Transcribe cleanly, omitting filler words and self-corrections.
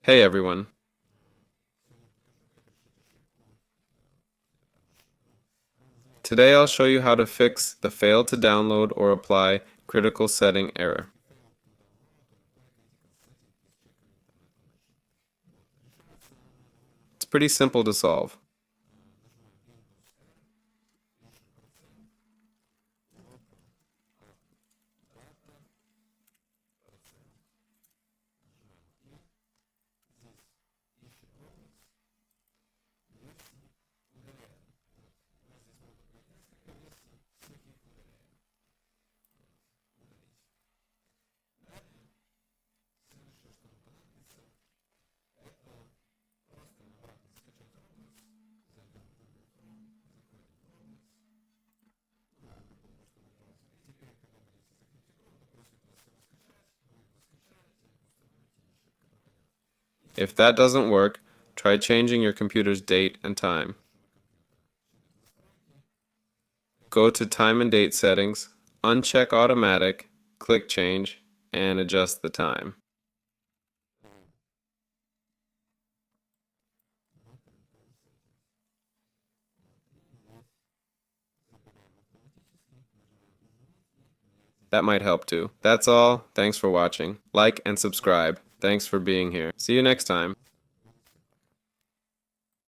Hey everyone. Today I'll show you how to fix the fail to download or apply critical setting error. It's pretty simple to solve. If that doesn't work, try changing your computer's date and time. Go to time and date settings, uncheck automatic, click change, and adjust the time. That might help too. That's all. Thanks for watching. Like and subscribe. Thanks for being here. See you next time.